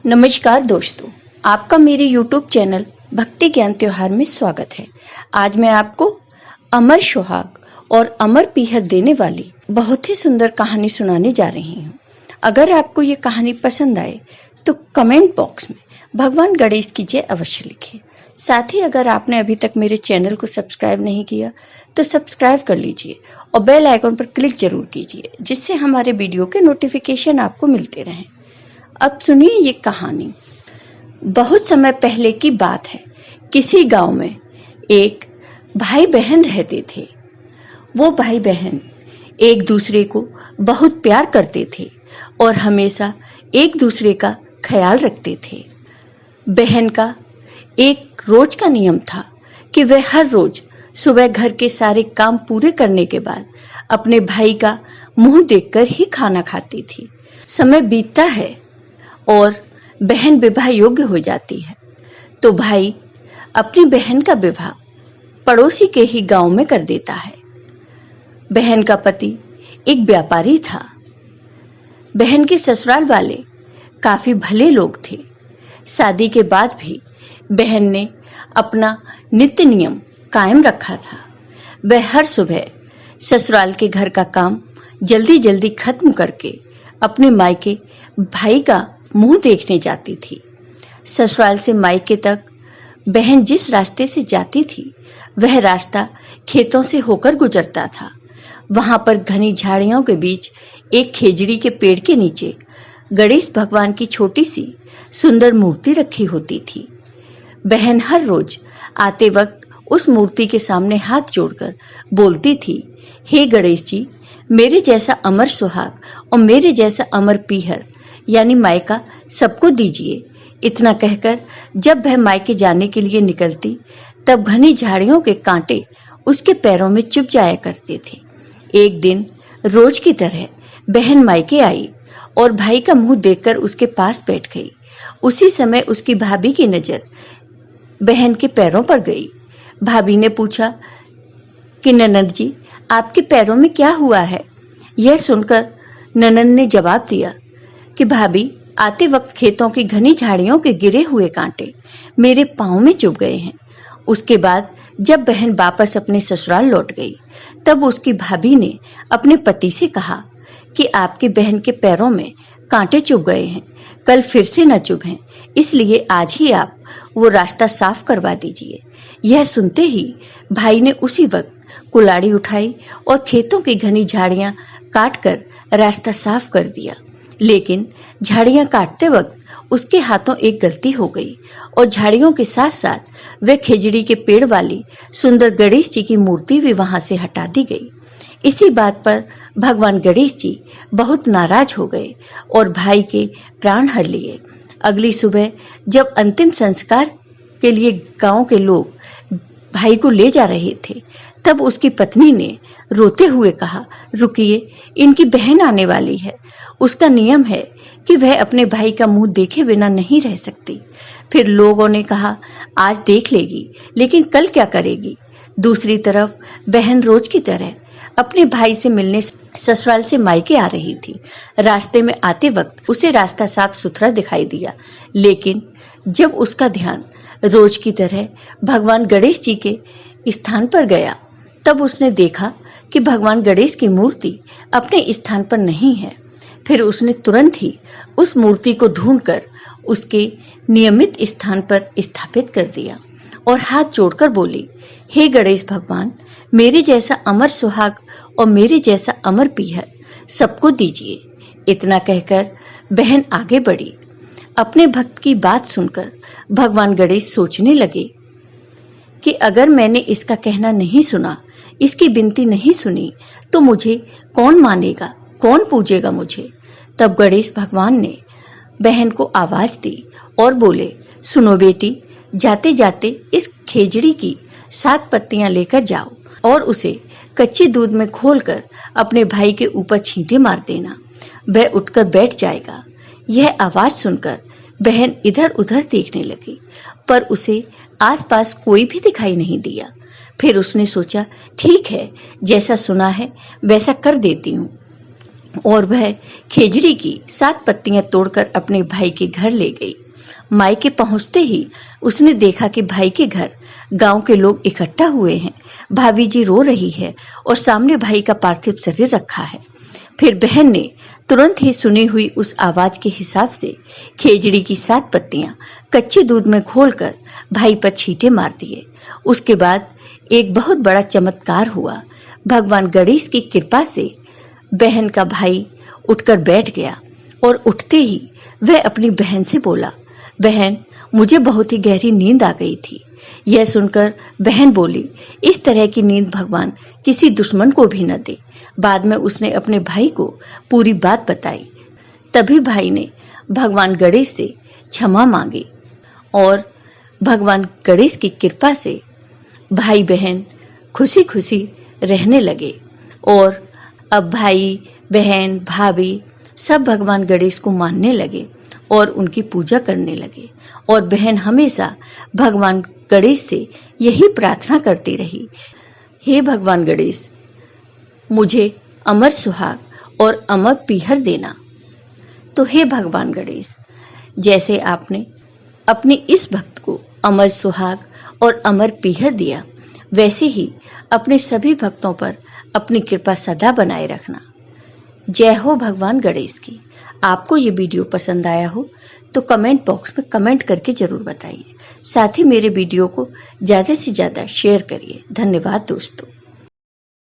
नमस्कार दोस्तों, आपका मेरे YouTube चैनल भक्ति ज्ञान त्योहार में स्वागत है। आज मैं आपको अमर सुहाग और अमर पीहर देने वाली बहुत ही सुंदर कहानी सुनाने जा रही हूँ। अगर आपको ये कहानी पसंद आए तो कमेंट बॉक्स में भगवान गणेश की जय अवश्य लिखिए। साथ ही अगर आपने अभी तक मेरे चैनल को सब्सक्राइब नहीं किया तो सब्सक्राइब कर लीजिए और बेल आइकन पर क्लिक जरूर कीजिए, जिससे हमारे वीडियो के नोटिफिकेशन आपको मिलते रहें। अब सुनिए ये कहानी। बहुत समय पहले की बात है। किसी गांव में एक भाई बहन रहते थे। वो भाई बहन एक दूसरे को बहुत प्यार करते थे और हमेशा एक दूसरे का ख्याल रखते थे। बहन का एक रोज का नियम था कि वह हर रोज सुबह घर के सारे काम पूरे करने के बाद अपने भाई का मुंह देखकर ही खाना खाती थी। समय बीतता है और बहन विवाह योग्य हो जाती है तो भाई अपनी बहन का विवाह पड़ोसी के ही गांव में कर देता है। बहन का पति एक व्यापारी था। बहन के ससुराल वाले काफी भले लोग थे। शादी के बाद भी बहन ने अपना नित्य नियम कायम रखा था। वह हर सुबह ससुराल के घर का काम जल्दी जल्दी खत्म करके अपने मायके भाई का मुंह देखने जाती थी। ससुराल से मायके तक बहन जिस रास्ते से जाती थी वह रास्ता खेतों से होकर गुजरता था। वहां पर घनी झाड़ियों के बीच एक खेजड़ी के पेड़ के नीचे गणेश भगवान की छोटी सी सुंदर मूर्ति रखी होती थी। बहन हर रोज आते वक्त उस मूर्ति के सामने हाथ जोड़कर बोलती थी, हे गणेश जी, मेरे जैसा अमर सुहाग और मेरे जैसा अमर पीहर यानी मायका सबको दीजिए। इतना कहकर जब वह मायके जाने के लिए निकलती तब घनी झाड़ियों के कांटे उसके पैरों में चुभ जाया करते थे। एक दिन रोज की तरह बहन मायके आई और भाई का मुंह देखकर उसके पास बैठ गई। उसी समय उसकी भाभी की नजर बहन के पैरों पर गई। भाभी ने पूछा कि ननद जी, आपके पैरों में क्या हुआ है? यह सुनकर ननद ने जवाब दिया कि भाभी, आते वक्त खेतों की घनी झाड़ियों के गिरे हुए कांटे मेरे पांव में चुभ गए हैं। उसके बाद जब बहन वापस अपने ससुराल लौट गई तब उसकी भाभी ने अपने पति से कहा कि आपकी बहन के पैरों में कांटे चुभ गए हैं, कल फिर से न चुभें, इसलिए आज ही आप वो रास्ता साफ करवा दीजिए। यह सुनते ही भाई ने उसी वक्त कुल्हाड़ी उठाई और खेतों की घनी झाड़ियां काटकर रास्ता साफ कर दिया। लेकिन झाड़ियां काटते वक्त उसके हाथों एक गलती हो गई और झाड़ियों के साथ साथ वह खेजड़ी के पेड़ वाली सुंदर गणेश जी की मूर्ति भी वहां से हटा दी गई। इसी बात पर भगवान गणेश जी बहुत नाराज हो गए और भाई के प्राण हर लिए। अगली सुबह जब अंतिम संस्कार के लिए गांव के लोग भाई को ले जा रहे थे तब उसकी पत्नी ने रोते हुए कहा, रुकिए, इनकी बहन आने वाली है। उसका नियम है कि वह अपने भाई का मुंह देखे बिना नहीं रह सकती। फिर लोगों ने कहा, आज देख लेगी, लेकिन कल क्या करेगी? दूसरी तरफ बहन रोज की तरह अपने भाई से मिलने ससुराल से मायके आ रही थी। रास्ते में आते वक्त उसे रास्ता साफ सुथरा दिखाई दिया, लेकिन जब उसका ध्यान रोज की तरह भगवान गणेश जी के स्थान पर गया तब उसने देखा कि भगवान गणेश की मूर्ति अपने स्थान पर नहीं है। फिर उसने तुरंत ही उस मूर्ति को ढूंढकर उसके नियमित स्थान पर स्थापित कर दिया और हाथ जोड़कर बोली, हे गणेश भगवान, मेरे जैसा अमर सुहाग और मेरे जैसा अमर पीहर सबको दीजिए। इतना कहकर बहन आगे बढ़ी। अपने भक्त की बात सुनकर भगवान गणेश सोचने लगे कि अगर मैंने इसका कहना नहीं सुना, इसकी विनती नहीं सुनी, तो मुझे कौन मानेगा, कौन पूजेगा मुझे? तब गणेश भगवान ने बहन को आवाज दी और बोले, सुनो बेटी, जाते जाते इस खेजड़ी की 7 पत्तियां लेकर जाओ और उसे कच्चे दूध में घोलकर अपने भाई के ऊपर छींटे मार देना। वह उठकर बैठ जाएगा। यह आवाज सुनकर बहन इधर उधर देखने लगी, पर उसे आसपास कोई भी दिखाई नहीं दिया। फिर उसने सोचा, ठीक है, जैसा सुना है वैसा कर देती हूँ। और वह खेजड़ी की 7 पत्तियां तोड़कर अपने भाई के घर ले गई। मायके पहुंचते ही उसने देखा कि भाई के घर गांव के लोग इकट्ठा हुए हैं। भाभी जी रो रही है और सामने भाई का पार्थिव शरीर रखा है। फिर बहन ने तुरंत ही सुनी हुई उस आवाज के हिसाब से खेजड़ी की 7 पत्तियां कच्चे दूध में घोलकर भाई पर छींटे मार दिए। उसके बाद एक बहुत बड़ा चमत्कार हुआ। भगवान गणेश की कृपा से बहन का भाई उठकर बैठ गया और उठते ही वह अपनी बहन से बोला, बहन, मुझे बहुत ही गहरी नींद आ गई थी। यह सुनकर बहन बोली, इस तरह की नींद भगवान किसी दुश्मन को भी न दे। बाद में उसने अपने भाई को पूरी बात बताई। तभी भाई ने भगवान गणेश से क्षमा मांगी और भगवान गणेश की कृपा से भाई बहन खुशी खुशी रहने लगे। और अब भाई बहन भाभी सब भगवान गणेश को मानने लगे और उनकी पूजा करने लगे। और बहन हमेशा भगवान गणेश से यही प्रार्थना करती रही, हे भगवान गणेश, मुझे अमर सुहाग और अमर पीहर देना। तो हे भगवान गणेश, जैसे आपने अपने इस भक्त को अमर सुहाग और अमर पीहर दिया, वैसे ही अपने सभी भक्तों पर अपनी कृपा सदा बनाए रखना। जय हो भगवान गणेश की। आपको ये वीडियो पसंद आया हो तो कमेंट बॉक्स में कमेंट करके जरूर बताइए। साथ ही मेरे वीडियो को ज़्यादा से ज़्यादा शेयर करिए। धन्यवाद दोस्तों।